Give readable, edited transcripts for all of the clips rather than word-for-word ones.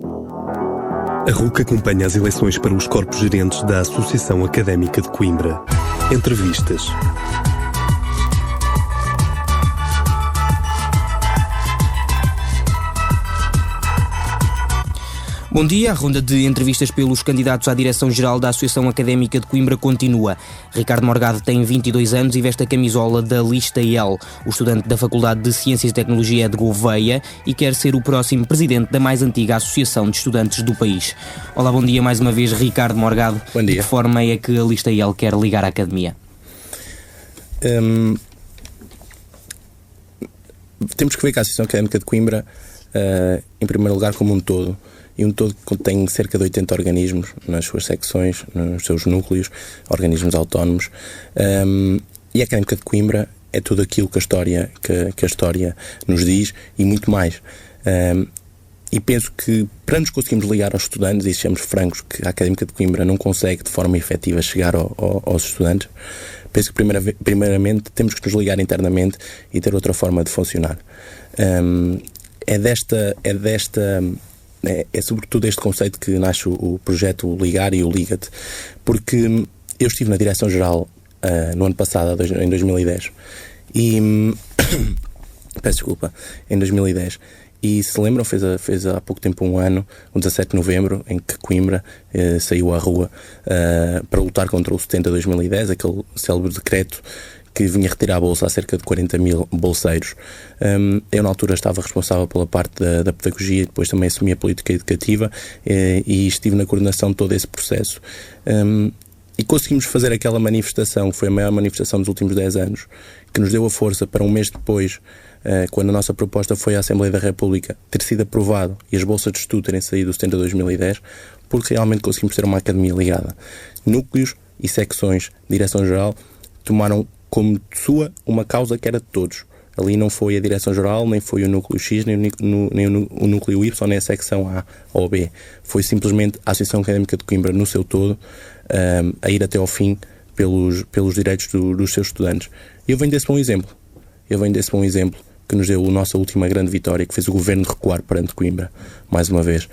A RUC acompanha as eleições para os corpos gerentes da Associação Académica de Coimbra. Entrevistas. Bom dia, a ronda de entrevistas pelos candidatos à Direção-Geral da Associação Académica de Coimbra continua. Ricardo Morgado tem 22 anos e veste a camisola da lista L. O estudante da Faculdade de Ciências e Tecnologia é de Gouveia e quer ser o próximo presidente da mais antiga associação de estudantes do país. Olá, bom dia mais uma vez, Ricardo Morgado. Bom dia. De que forma é que a lista L quer ligar à academia? Temos que ver que a Associação Académica de Coimbra, em primeiro lugar, como um todo, e um todo que contém cerca de 80 organismos nas suas secções, nos seus núcleos, organismos autónomos, e a Académica de Coimbra é tudo aquilo que a história nos diz e muito mais. E penso que, para nos conseguirmos ligar aos estudantes, e sejamos francos que a Académica de Coimbra não consegue de forma efetiva chegar aos estudantes, penso que primeiramente temos que nos ligar internamente e ter outra forma de funcionar. É sobretudo este conceito que nasce o projeto o Ligar e o Liga-te, porque eu estive na Direção-Geral no ano passado, em 2010, e peço desculpa, em 2010, e se lembram, fez há pouco tempo um ano, o 17 de novembro, em que Coimbra saiu à rua para lutar contra o 70-2010, aquele célebre decreto que vinha retirar a bolsa a cerca de 40 mil bolseiros. Eu na altura estava responsável pela parte da pedagogia, depois também assumi a política educativa e estive na coordenação de todo esse processo. E conseguimos fazer aquela manifestação, que foi a maior manifestação dos últimos 10 anos, que nos deu a força para um mês depois, quando a nossa proposta foi à Assembleia da República, ter sido aprovado e as bolsas de estudo terem saído do 70-2010, porque realmente conseguimos ter uma academia ligada. Núcleos e secções de Direção-Geral tomaram como sua uma causa que era de todos. Ali não foi a Direção-Geral, nem foi o Núcleo X, nem o Núcleo Y, nem a secção A ou B. Foi simplesmente a Associação Académica de Coimbra, no seu todo, a ir até ao fim pelos direitos dos seus estudantes. Eu venho desse bom exemplo. Que nos deu a nossa última grande vitória, que fez o Governo recuar perante Coimbra, mais uma vez.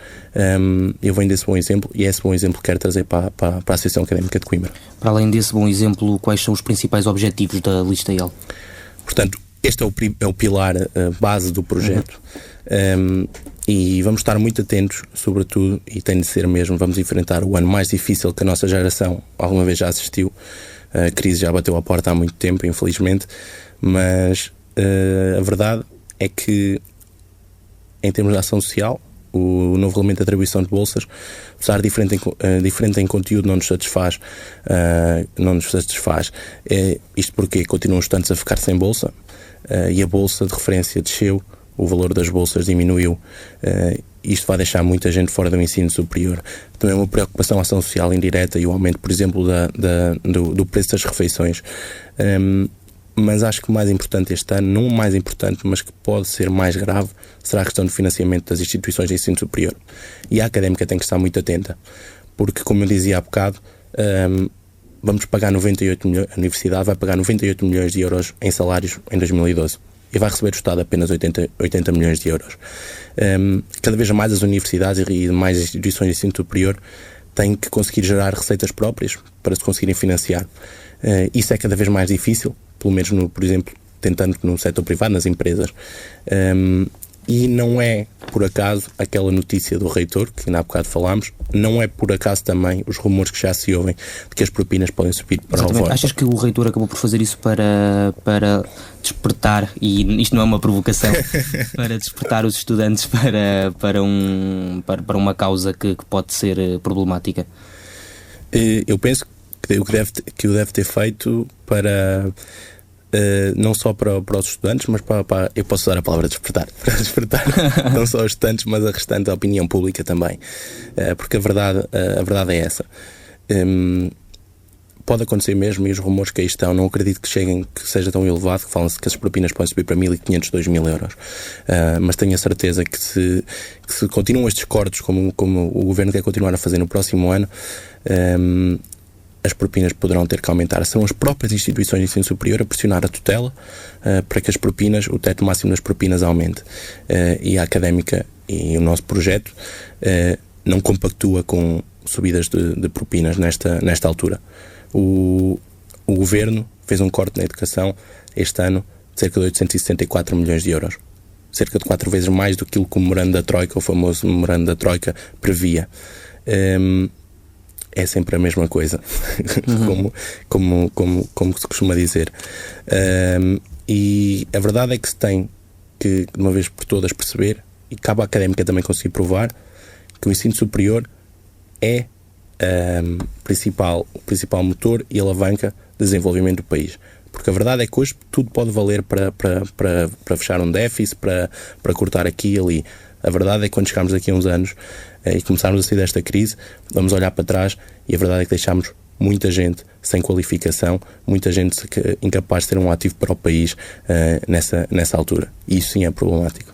Eu venho desse bom exemplo e é esse bom exemplo que quero trazer para a Associação Académica de Coimbra. Para além desse bom exemplo, quais são os principais objetivos da lista L? Portanto, este é o pilar base do projeto. E vamos estar muito atentos, sobretudo, e tem de ser mesmo, vamos enfrentar o ano mais difícil que a nossa geração alguma vez já assistiu. A crise já bateu à porta há muito tempo, infelizmente, mas a verdade é que, em termos de ação social, o novo regulamento de atribuição de bolsas, apesar de diferente em conteúdo, não nos satisfaz. Isto porque continuam os estudantes a ficar sem bolsa e a bolsa de referência desceu, o valor das bolsas diminuiu. Isto vai deixar muita gente fora do ensino superior. Também uma preocupação à ação social indireta e o aumento, por exemplo, do preço das refeições. Mas acho que o mais importante este ano, não o mais importante, mas que pode ser mais grave, será a questão do financiamento das instituições de ensino superior. E a académica tem que estar muito atenta, porque, como eu dizia há bocado, vamos pagar 98 milhões, a universidade vai pagar 98 milhões de euros em salários em 2012 e vai receber do Estado apenas 80 milhões de euros. Cada vez mais as universidades e mais instituições de ensino superior têm que conseguir gerar receitas próprias para se conseguirem financiar. Isso é cada vez mais difícil, pelo menos, por exemplo, tentando no setor privado, nas empresas. E não é, por acaso, aquela notícia do reitor, que ainda há bocado falámos, não é por acaso também os rumores que já se ouvem de que as propinas podem subir para o voto. Achas que o reitor acabou por fazer isso para despertar, e isto não é uma provocação, para despertar os estudantes para uma causa que pode ser problemática? Eu penso que o deve ter feito para... não só para os estudantes, mas para eu posso usar a palavra despertar, para despertar não só os estudantes, mas a restante opinião pública também, porque a verdade é essa. Pode acontecer mesmo, e os rumores que aí estão, não acredito que seja tão elevado, que falam-se que as propinas podem subir para 1.500, 2.000 euros, mas tenho a certeza que se continuam estes cortes como o Governo quer continuar a fazer no próximo ano, as propinas poderão ter que aumentar. São as próprias instituições de ensino superior a pressionar a tutela para que as propinas, o teto máximo das propinas aumente. E a Académica e o nosso projeto não compactua com subidas de propinas nesta altura. O Governo fez um corte na educação este ano de cerca de 864 milhões de euros. Cerca de 4 vezes mais do que o memorando da Troika, o famoso memorando da Troika, previa. É sempre a mesma coisa, como se costuma dizer. E a verdade é que se tem que, de uma vez por todas, perceber, e cabe à Académica também conseguir provar, que o ensino superior é o principal motor e alavanca de desenvolvimento do país. Porque a verdade é que hoje tudo pode valer para fechar um déficit, para cortar aqui e ali. A verdade é que quando chegarmos daqui a uns anos e começarmos a sair desta crise, vamos olhar para trás e a verdade é que deixámos muita gente sem qualificação, muita gente incapaz de ter um ativo para o país nessa altura. E isso sim é problemático.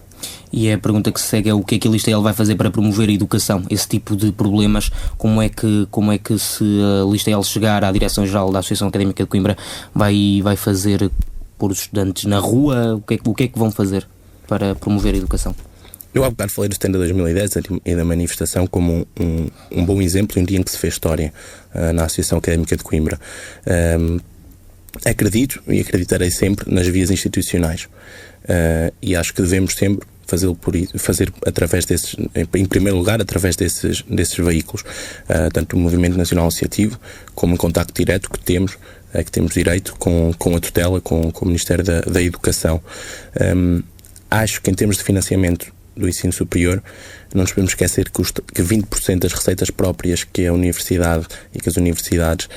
E a pergunta que se segue é o que é que a Lista L vai fazer para promover a educação? Esse tipo de problemas, como é que se a Lista L chegar à Direção-Geral da Associação Académica de Coimbra vai fazer pôr os estudantes na rua? O que é que vão fazer para promover a educação? Eu há bocado falei do Stand 2010 e da manifestação como um bom exemplo, um dia em que se fez história na Associação Académica de Coimbra. Acredito e acreditarei sempre nas vias institucionais e acho que devemos sempre fazer através desses, em primeiro lugar, através desses veículos, tanto o Movimento Nacional Associativo como o contacto direto que temos direito com a tutela, com o Ministério da Educação. Acho que em termos de financiamento do ensino superior, não nos podemos esquecer que 20% das receitas próprias que a universidade e que as universidades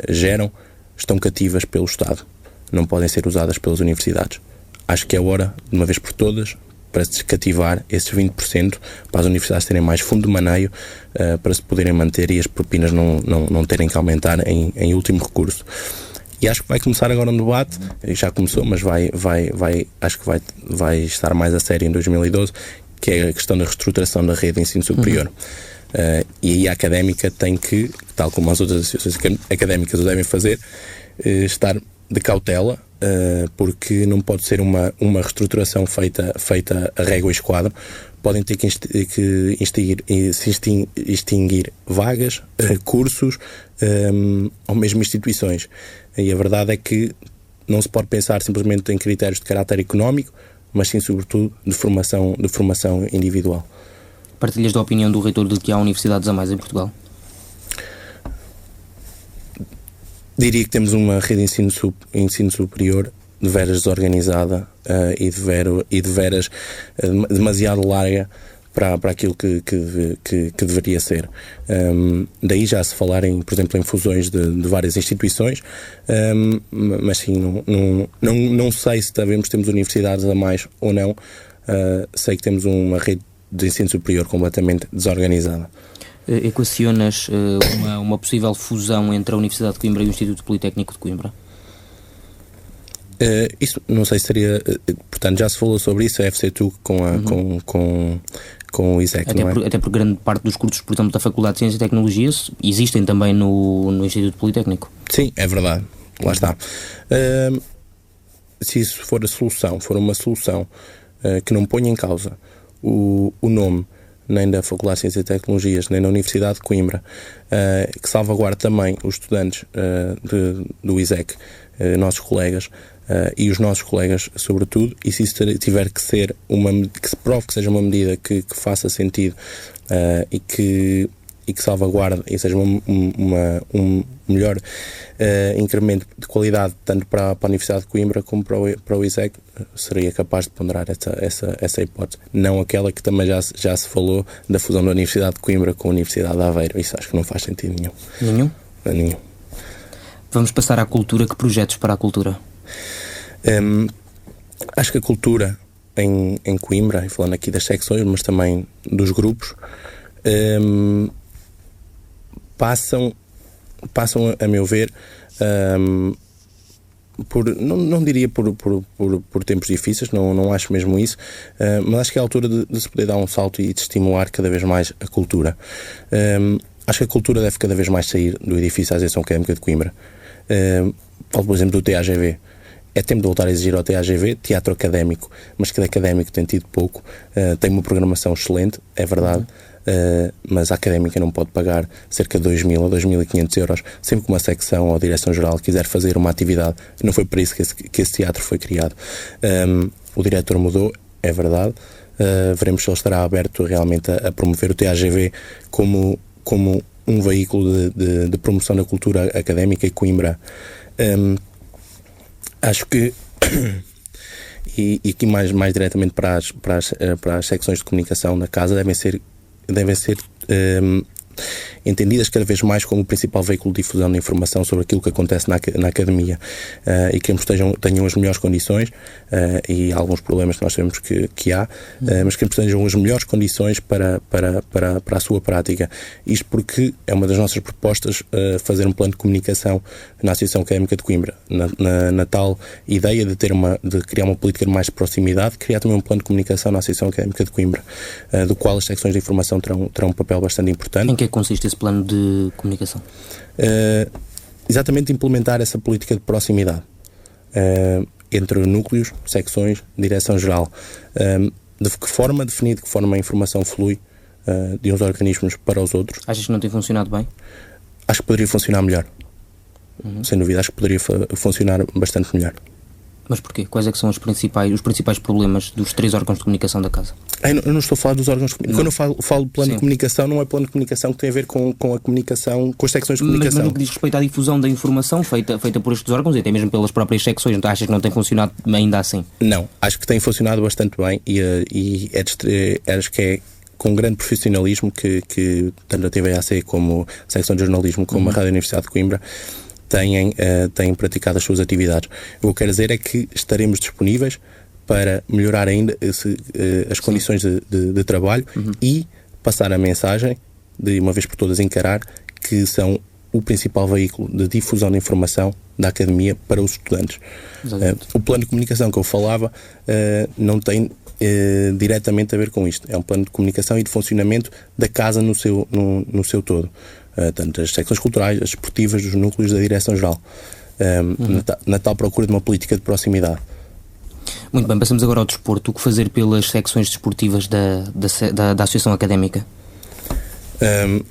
geram estão cativas pelo Estado. Não podem ser usadas pelas universidades. Acho que é hora, de uma vez por todas, para se descativar esses 20%, para as universidades terem mais fundo de maneio, para se poderem manter e as propinas não terem que aumentar em último recurso. E acho que vai começar agora um debate, já começou, mas acho que vai estar mais a sério em 2012, que é a questão da reestruturação da rede de ensino superior. E aí a Académica tem que, tal como as outras associações académicas o devem fazer, estar de cautela, porque não pode ser uma reestruturação feita a régua e esquadro. Podem ter que extinguir vagas, cursos ou mesmo instituições. E a verdade é que não se pode pensar simplesmente em critérios de caráter económico, mas sim, sobretudo, de formação individual. Partilhas da opinião do reitor de que há universidades a mais em Portugal? Diria que temos uma rede de ensino superior de veras desorganizada e de veras demasiado larga para aquilo que deveria ser. Daí já se falar, por exemplo, em fusões de várias instituições, mas sim, não sei se temos universidades a mais ou não. Sei que temos uma rede de ensino superior completamente desorganizada. Equacionas uma possível fusão entre a Universidade de Coimbra e o Instituto Politécnico de Coimbra? Isso não sei se seria. Portanto, já se falou sobre isso, a FC2 com o ISEC, não é? Até por grande parte dos cursos, por exemplo, da Faculdade de Ciências e Tecnologias existem também no Instituto Politécnico. Sim, é verdade. Lá está. Se isso for uma solução que não ponha em causa o nome nem da Faculdade de Ciências e Tecnologias, nem da Universidade de Coimbra, que salvaguarde também os estudantes do ISEC, nossos colegas, e os nossos colegas sobretudo, e se isso tiver que ser que se prove que seja uma medida que faça sentido e que salvaguarde e seja um melhor incremento de qualidade tanto para a Universidade de Coimbra como para o ISEC, seria capaz de ponderar essa hipótese. Não aquela que também já se falou da fusão da Universidade de Coimbra com a Universidade de Aveiro. Isso acho que não faz sentido nenhum. Nenhum? Nenhum. Vamos passar à cultura. Que projetos para a cultura? Acho que a cultura em Coimbra, e falando aqui das secções, mas também dos grupos, passam, a meu ver, não diria por tempos difíceis, não acho mesmo isso, mas acho que é a altura de se poder dar um salto e de estimular cada vez mais a cultura. acho que a cultura deve cada vez mais sair do edifício da Associação Académica de Coimbra. Falo, por exemplo, do TAGV. É tempo de voltar a exigir ao TAGV teatro académico, mas cada académico tem tido pouco. Tem uma programação excelente, é verdade, mas a académica não pode pagar cerca de 2.000 a 2.500 euros sempre que uma secção ou a direção-geral quiser fazer uma atividade. Não foi para isso que esse teatro foi criado. O diretor mudou, é verdade. Veremos se ele estará aberto realmente a promover o TAGV como um veículo de promoção da cultura académica e Coimbra. Acho que e aqui mais diretamente para as secções de comunicação da casa devem ser entendidas cada vez mais como o principal veículo de difusão de informação sobre aquilo que acontece na academia, e que tenham as melhores condições, e há alguns problemas que nós sabemos que há, mas que tenham as melhores condições para a sua prática. Isto porque é uma das nossas propostas, fazer um plano de comunicação na Associação Académica de Coimbra, na tal ideia de criar uma política de mais proximidade, criar também um plano de comunicação na Associação Académica de Coimbra, do qual as secções de informação terão um papel bastante importante. Em que consiste esse plano de comunicação? Exatamente implementar essa política de proximidade entre núcleos, secções, direção-geral. De que forma definir de que forma a informação flui de uns organismos para os outros. Achas que não tem funcionado bem? Acho que poderia funcionar melhor. Sem dúvida, acho que poderia funcionar bastante melhor. Mas porquê? Quais é que são os principais problemas dos 3 órgãos de comunicação da casa? Eu não estou a falar dos órgãos de comunicação. Quando eu falo de plano de comunicação, não é plano de comunicação que tem a ver com a comunicação, com as secções de comunicação. Mas no que diz respeito à difusão da informação feita por estes órgãos e até mesmo pelas próprias secções, então achas que não tem funcionado ainda assim? Não, acho que tem funcionado bastante bem e acho que é com grande profissionalismo que tanto a TVAC como a secção de jornalismo, como a Rádio Universidade de Coimbra têm praticado as suas atividades. O que eu quero dizer é que estaremos disponíveis para melhorar ainda as condições de trabalho e passar a mensagem, de uma vez por todas encarar, que são o principal veículo de difusão de informação da academia para os estudantes. O plano de comunicação que eu falava não tem diretamente a ver com isto. É um plano de comunicação e de funcionamento da casa no seu todo. Tanto as secções culturais, as esportivas, os núcleos da direção-geral, na tal procura de uma política de proximidade. Muito bem, passamos agora ao desporto. O que fazer pelas secções desportivas da Associação Académica?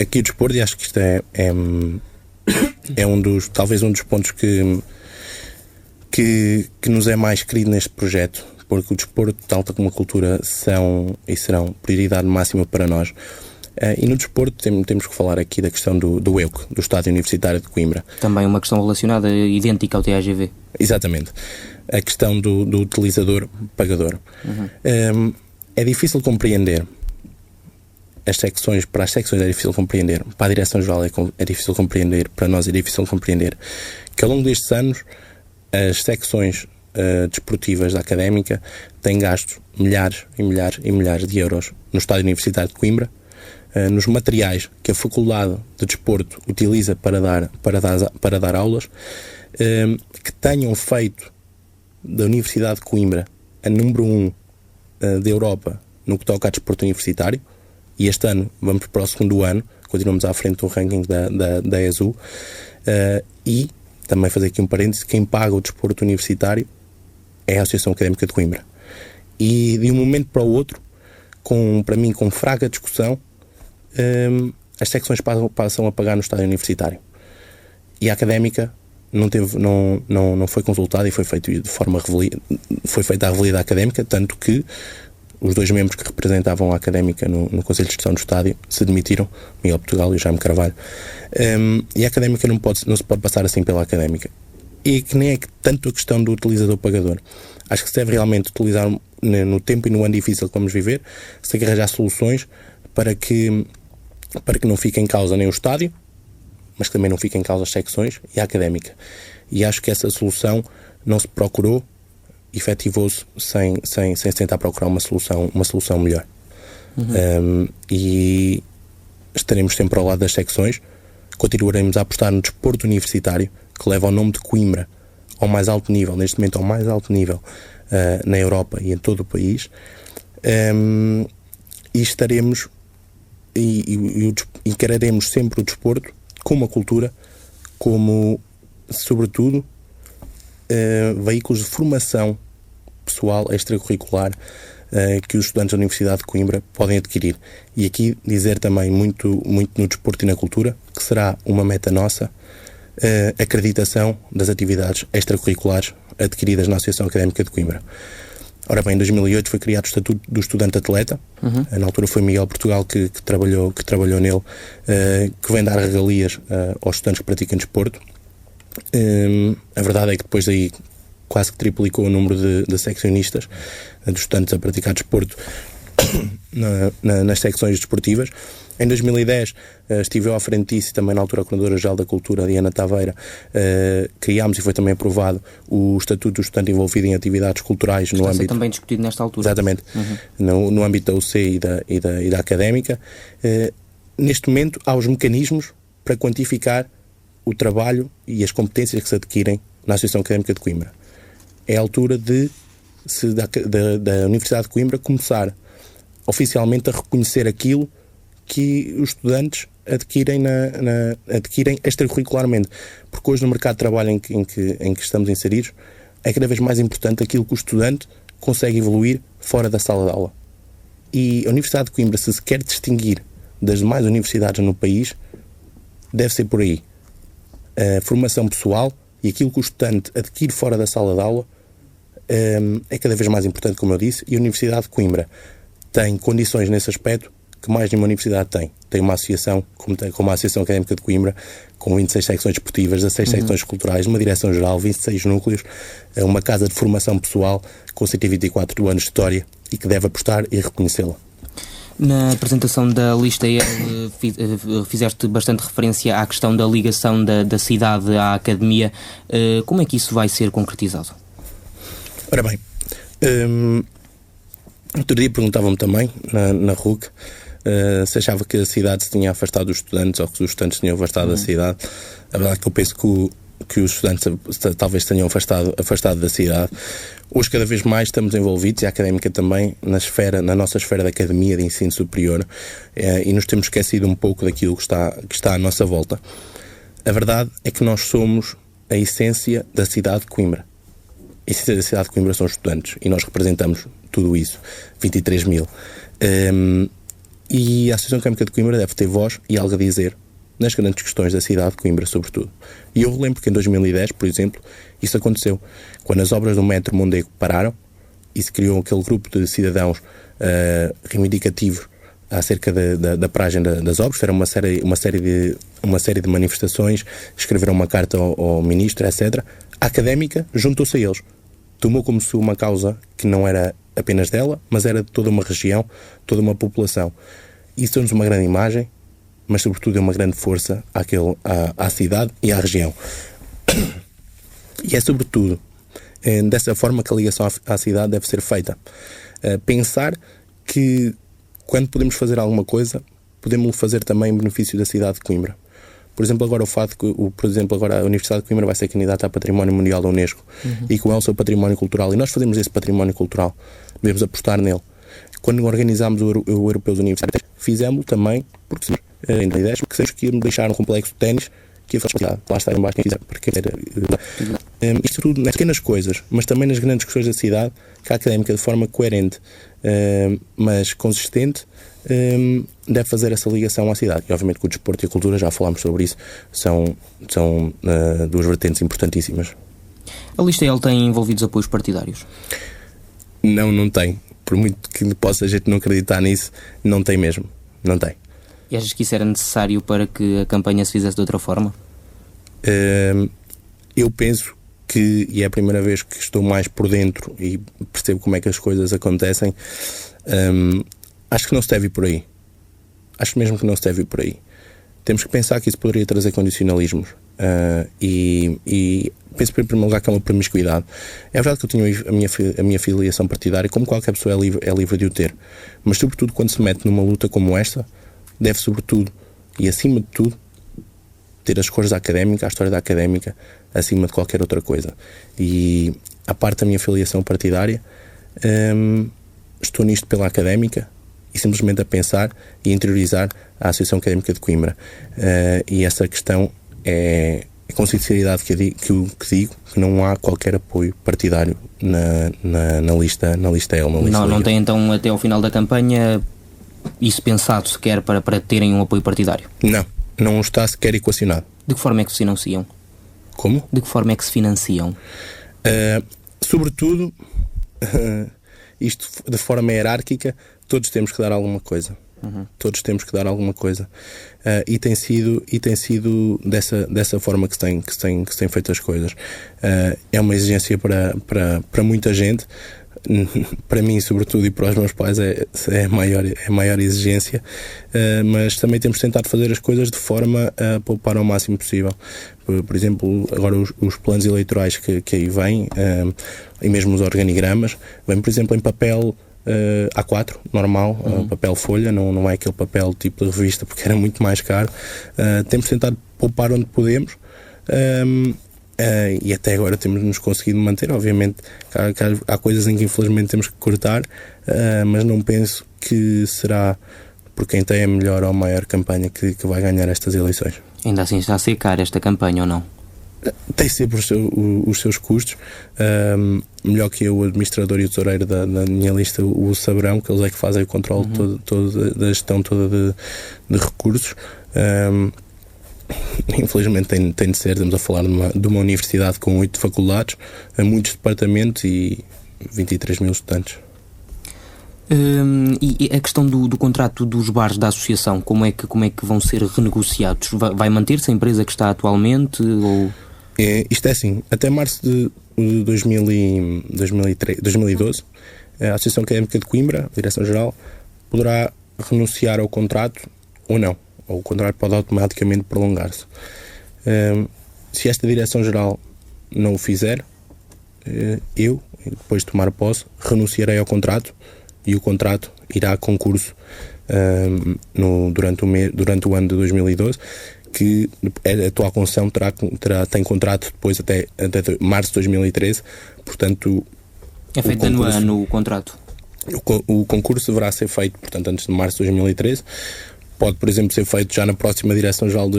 Aqui o desporto, e acho que isto é talvez um dos pontos que nos é mais querido neste projeto, porque o desporto, tal como a cultura, são e serão prioridade máxima para nós. E no desporto temos que falar aqui da questão do EUC, do Estádio Universitário de Coimbra. Também uma questão relacionada, idêntica ao TAGV. Exatamente. A questão do utilizador-pagador. É difícil compreender para as secções é difícil compreender, para a direção-geral é difícil compreender, para nós é difícil compreender que ao longo destes anos as secções desportivas da académica têm gasto milhares e milhares e milhares de euros no Estádio Universitário de Coimbra, nos materiais que a Faculdade de Desporto utiliza para dar aulas, que tenham feito da Universidade de Coimbra a número 1 da Europa no que toca a desporto universitário, e este ano vamos para o 2º ano, continuamos à frente do ranking da ESU, e também fazer aqui um parênteses, quem paga o desporto universitário é a Associação Académica de Coimbra. E de um momento para o outro, para mim com fraca discussão, as secções passam a pagar no estádio universitário. E a académica não foi consultada e foi feita a revelia da académica, tanto que os 2 membros que representavam a académica no Conselho de Gestão do Estádio se demitiram, Miguel Portugal e o Jaime Carvalho. E a académica não se pode passar assim pela académica. E que nem é tanto a questão do utilizador-pagador. Acho que se deve realmente utilizar no tempo e no ano difícil que vamos viver, se tem que arranjar soluções para que não fique em causa nem o estádio, mas que também não fique em causa as secções e a académica. E acho que essa solução não se procurou, efetivou-se sem tentar procurar uma solução melhor. E estaremos sempre ao lado das secções, continuaremos a apostar no desporto universitário, que leva o nome de Coimbra ao mais alto nível, neste momento ao mais alto nível na Europa e em todo o país, e estaremos encararemos sempre o desporto como a cultura, como, sobretudo, veículos de formação pessoal extracurricular que os estudantes da Universidade de Coimbra podem adquirir. E aqui dizer também muito no desporto e na cultura, que será uma meta nossa, a acreditação das atividades extracurriculares adquiridas na Associação Académica de Coimbra. Ora bem, em 2008 foi criado o Estatuto do Estudante Atleta. Na altura foi Miguel Portugal que trabalhou nele, que vem dar regalias aos estudantes que praticam desporto. A verdade é que depois daí quase que triplicou o número de seccionistas, dos estudantes a praticar desporto nas secções desportivas. Em 2010 estive eu à frente disso, e também na altura a Coordenadora-Geral da Cultura, Diana Taveira, criámos e foi também aprovado o Estatuto do Estudante envolvido em atividades culturais no âmbito... também discutido nesta altura. Exatamente. No âmbito da UC e da académica. Neste momento há os mecanismos para quantificar o trabalho e as competências que se adquirem na Associação Académica de Coimbra. É a altura da Universidade de Coimbra começar oficialmente a reconhecer aquilo que os estudantes adquirem extracurricularmente. Porque hoje no mercado de trabalho em que estamos inseridos é cada vez mais importante aquilo que o estudante consegue evoluir fora da sala de aula. E a Universidade de Coimbra, se quer distinguir das demais universidades no país, deve ser por aí. A formação pessoal e aquilo que o estudante adquire fora da sala de aula é cada vez mais importante, como eu disse, e a Universidade de Coimbra tem condições nesse aspecto que mais nenhuma universidade tem. Tem uma associação, como a Associação Académica de Coimbra, com 26 secções desportivas, 16 secções culturais, uma direção-geral, 26 núcleos, uma casa de formação pessoal com 124 anos de história e que deve apostar e reconhecê-la. Na apresentação da lista fizeste bastante referência à questão da ligação da cidade à academia. Como é que isso vai ser concretizado? Ora bem, outro dia perguntavam-me também na RUC se achava que a cidade se tinha afastado dos estudantes ou que os estudantes tinham afastado da cidade. A verdade é que eu penso que os estudantes talvez tenham afastado da cidade. Hoje cada vez mais estamos envolvidos, e a académica também, na nossa esfera da academia de ensino superior, e nos temos esquecido um pouco daquilo que está à nossa volta. A verdade é que nós somos a essência da cidade de Coimbra. A essência da cidade de Coimbra são os estudantes, e nós representamos tudo isso, 23 mil. E a Associação Académica de Coimbra deve ter voz e algo a dizer nas grandes questões da cidade de Coimbra, sobretudo. E eu lembro que em 2010, por exemplo, isso aconteceu. Quando as obras do Metro Mondego pararam e se criou aquele grupo de cidadãos reivindicativos acerca da paragem das obras, fizeram uma série de manifestações, escreveram uma carta ao ministro, etc. A académica juntou-se a eles. Tomou como se uma causa que não era apenas dela, mas era de toda uma região, toda uma população. Isso deu-nos uma grande imagem, mas sobretudo é uma grande força à cidade e à região. E é sobretudo dessa forma que a ligação à cidade deve ser feita. Pensar que quando podemos fazer alguma coisa, podemos fazer também em benefício da cidade de Coimbra. Por exemplo, agora agora a Universidade de Coimbra vai ser candidata a Património Mundial da Unesco e com ela o seu património cultural. E nós fazemos esse património cultural. Devemos apostar nele. Quando organizámos o Europeus Universitários, fizemos tambem, porque em 2010, porque sabemos que íamos deixar um complexo de ténis que ia fazer lá está em baixo, quem quiser, para quem queira. Isto tudo nas pequenas coisas, mas também nas grandes questões da cidade, que a académica, de forma coerente, mas consistente, deve fazer essa ligação à cidade. E obviamente que o desporto e a cultura, já falámos sobre isso, são duas vertentes importantíssimas. A lista L tem envolvidos apoios partidários? Não tem. Por muito que a gente não acreditar nisso, não tem mesmo. Não tem. E achas que isso era necessário para que a campanha se fizesse de outra forma? Eu penso que, e é a primeira vez que estou mais por dentro e percebo como é que as coisas acontecem, acho que não se deve ir por aí. Acho mesmo que não se deve ir por aí. Temos que pensar que isso poderia trazer condicionalismos. E penso, em primeiro lugar, que é uma promiscuidade. É verdade que eu tenho a minha filiação partidária, como qualquer pessoa é livre de o ter. Mas, sobretudo, quando se mete numa luta como esta, deve, sobretudo, e acima de tudo, ter as cores da académica, a história da académica, acima de qualquer outra coisa. E, à parte da minha filiação partidária, estou nisto pela académica e simplesmente a pensar e interiorizar a Associação Académica de Coimbra. E essa questão é com sinceridade que digo que não há qualquer apoio partidário na lista L. Não tem então até ao final da campanha isso pensado sequer para terem um apoio partidário? Não está sequer equacionado. De que forma é que se financiam? Como? De que forma é que se financiam? Sobretudo, isto de forma hierárquica, todos temos que dar alguma coisa. Todos temos que dar alguma coisa. E tem sido dessa forma que se tem feito as coisas. É uma exigência para muita gente. Para mim, sobretudo, e para os meus pais é a maior exigência, mas também temos tentado fazer as coisas de forma a poupar ao máximo possível. Por exemplo, agora os planos eleitorais que aí vêm, e mesmo os organigramas, vêm, por exemplo, em papel A4, normal, papel folha, não é aquele papel tipo de revista, porque era muito mais caro. Temos tentado poupar onde podemos, e até agora temos-nos conseguido manter. Obviamente há coisas em que infelizmente temos que cortar, mas não penso que será por quem tem a melhor ou maior campanha que vai ganhar estas eleições. Ainda assim está a ser cara esta campanha ou não? Tem sempre os seus custos. Melhor que eu, o administrador e o tesoureiro da minha lista o saberão, que eles é que fazem o controle todo da gestão toda de recursos. Infelizmente tem de ser. Estamos a falar de uma universidade com 8 faculdades, muitos departamentos e 23 mil estudantes. E a questão do contrato dos bares da associação, como é que vão ser renegociados? Vai manter-se a empresa que está atualmente? Ou... Isto é assim, até março de 2012, a Associação Académica de Coimbra, a Direção-Geral, poderá renunciar ao contrato ou não. Ou o contrato pode automaticamente prolongar-se. Se esta Direção-Geral não o fizer, eu, depois de tomar posse, renunciarei ao contrato e o contrato irá a concurso durante o ano de 2012, que a atual concessão tem contrato depois até março de 2013, portanto... É feito ano a ano o contrato? O concurso deverá ser feito, portanto, antes de março de 2013. Pode, por exemplo, ser feito já na próxima Direção-Geral de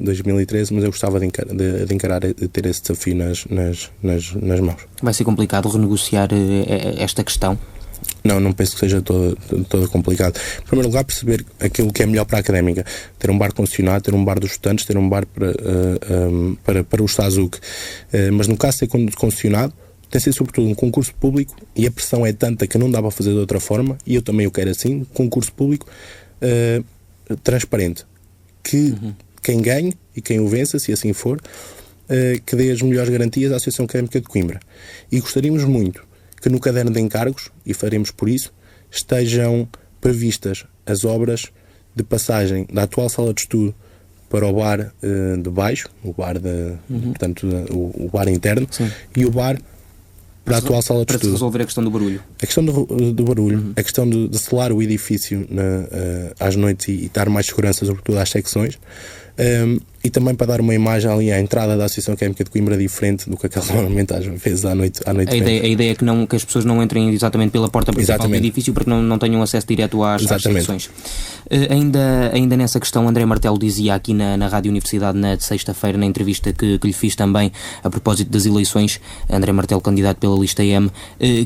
2013, mas eu gostava de ter esse desafio nas mãos. Vai ser complicado renegociar esta questão? Não penso que seja todo complicado. Em primeiro lugar, perceber aquilo que é melhor para a académica. Ter um bar concessionado, ter um bar dos estudantes, ter um bar para o SASUC. Mas no caso de ser concessionado, tem de ser sobretudo um concurso público, e a pressão é tanta que não dá para fazer de outra forma, e eu também o quero assim, concurso público transparente, que quem ganhe e quem o vença, se assim for, que dê as melhores garantias à Associação Académica de Coimbra. E gostaríamos muito que no caderno de encargos, e faremos por isso, estejam previstas as obras de passagem da atual sala de estudo para o bar de baixo, o bar portanto, o bar interno. Sim. E o bar para a atual sala de estudo. Para resolver a questão do barulho. A questão do barulho, a questão de selar o edifício às noites e dar mais segurança, sobretudo às secções, e também para dar uma imagem ali à entrada da Associação Académica de Coimbra diferente do que aquela normalmente às vezes à noite a ideia é que as pessoas não entrem exatamente pela porta principal do edifício, porque não tenham acesso direto às secções. Ainda nessa questão, André Martelo dizia aqui na Rádio Universidade na sexta-feira, na entrevista que lhe fiz também a propósito das eleições, André Martelo, candidato pela lista M,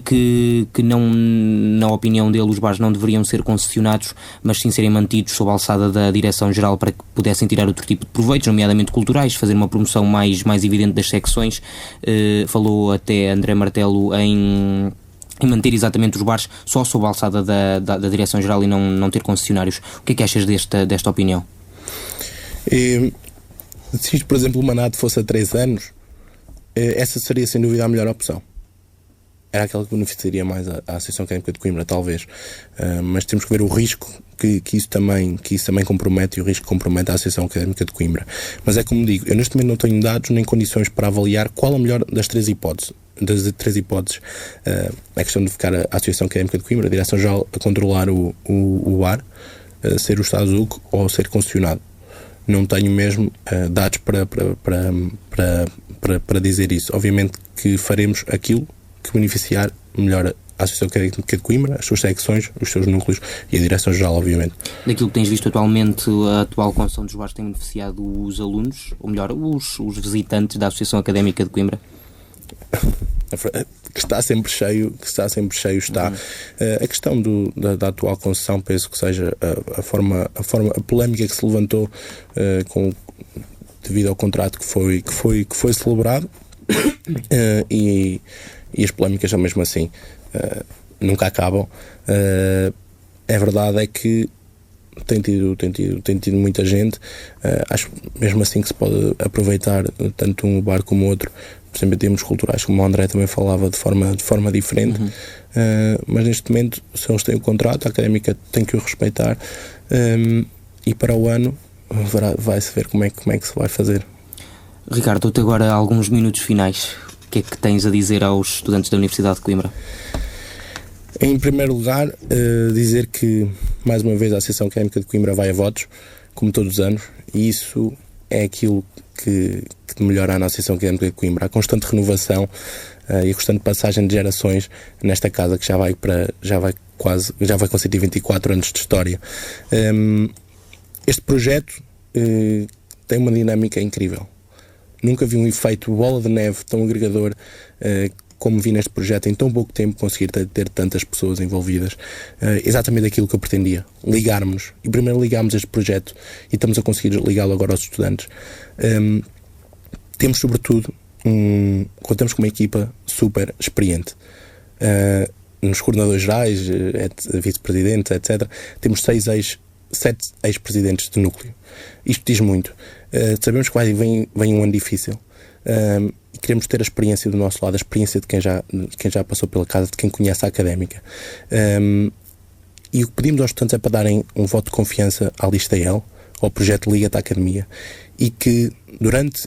que não, na opinião dele, os bares não deveriam ser concessionados, mas sim serem mantidos sob a alçada da Direção-Geral para que pudessem tirar outro tipo de proveitos, nomeadamente culturais, fazer uma promoção mais evidente das secções. Falou até André Martelo em manter exatamente os bares só sob a alçada da Direção-Geral e não ter concessionários. O que é que achas desta opinião? Se isto, por exemplo, o mandato fosse a 3 anos, essa seria sem dúvida a melhor opção. Era aquela que beneficiaria mais a Associação Académica de Coimbra, talvez. Mas temos que ver o risco que isso também compromete, e o risco que compromete a Associação Académica de Coimbra. Mas é como digo, eu neste momento não tenho dados nem condições para avaliar qual a melhor das três hipóteses. A questão de ficar a Associação Académica de Coimbra, a Direção-Geral a controlar o bar, ser o SASUC ou ser concessionado. Não tenho mesmo dados para dizer isso. Obviamente que faremos aquilo que beneficiar melhor a Associação Académica de Coimbra, as suas secções, os seus núcleos e a Direção-Geral, obviamente. Daquilo que tens visto atualmente, a atual concessão dos bares tem beneficiado os alunos, ou melhor, os visitantes da Associação Académica de Coimbra? Que está sempre cheio está. A questão da atual concessão, penso que seja a polémica que se levantou devido ao contrato que foi celebrado e as polémicas são mesmo assim, nunca acabam. A verdade é que tem tido muita gente. Acho mesmo assim que se pode aproveitar tanto um bar como outro, por exemplo, em termos culturais, como o André também falava, de forma diferente. Mas neste momento, se eles têm o contrato, a Académica tem que o respeitar, e para o ano vai-se ver como é que se vai fazer. Ricardo, dou-te agora alguns minutos finais. O que é que tens a dizer aos estudantes da Universidade de Coimbra? Em primeiro lugar, dizer que, mais uma vez, a Associação Académica de Coimbra vai a votos, como todos os anos, e isso é aquilo que melhora a nossa Associação Académica de Coimbra. A constante renovação e a constante passagem de gerações nesta casa, que já vai com 124 anos de história. Este projeto tem uma dinâmica incrível. Nunca vi um efeito bola de neve tão agregador como vi neste projeto, em tão pouco tempo conseguir ter tantas pessoas envolvidas. Exatamente aquilo que eu pretendia, ligarmos-nos. E primeiro ligámos este projeto e estamos a conseguir ligá-lo agora aos estudantes. Temos sobretudo, contamos com uma equipa super experiente. Nos coordenadores gerais, vice-presidentes, etc. Temos 7 ex-presidentes de núcleo. Isto diz muito. Sabemos que vem um ano difícil. E queremos ter a experiência do nosso lado, a experiência de quem já passou pela casa, de quem conhece a Académica. E o que pedimos aos estudantes é para darem um voto de confiança à lista L, ao projeto Liga-te à Academia, e que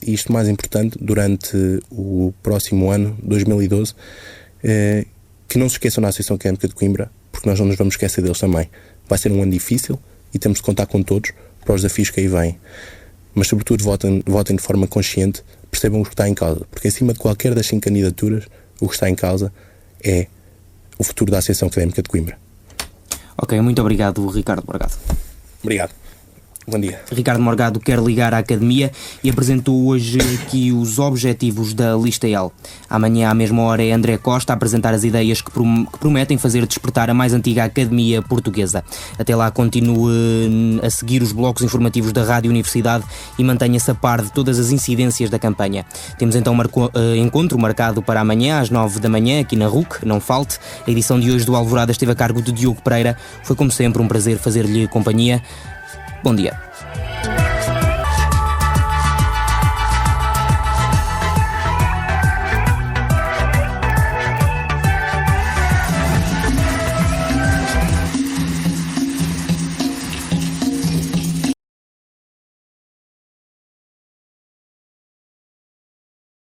e isto mais importante, durante o próximo ano, 2012, que não se esqueçam da Associação Académica de Coimbra, porque nós não nos vamos esquecer deles também. Vai ser um ano difícil e temos de contar com todos para os desafios que aí vêm. Mas sobretudo votem de forma consciente, percebam o que está em causa, porque acima de qualquer das 5 candidaturas, o que está em causa é o futuro da Associação Académica de Coimbra. Ok, muito obrigado, Ricardo Morgado. Obrigado. Bom dia. Ricardo Morgado quer ligar à Academia e apresentou hoje aqui os objetivos da lista L. Amanhã, à mesma hora, é André Costa a apresentar as ideias que prometem fazer despertar a mais antiga Academia Portuguesa. Até lá, continue a seguir os blocos informativos da Rádio Universidade e mantenha-se a par de todas as incidências da campanha. Temos então encontro marcado para amanhã, às 9 da manhã, aqui na RUC, não falte. A edição de hoje do Alvorada esteve a cargo de Diogo Pereira. Foi, como sempre, um prazer fazer-lhe companhia. Bom dia.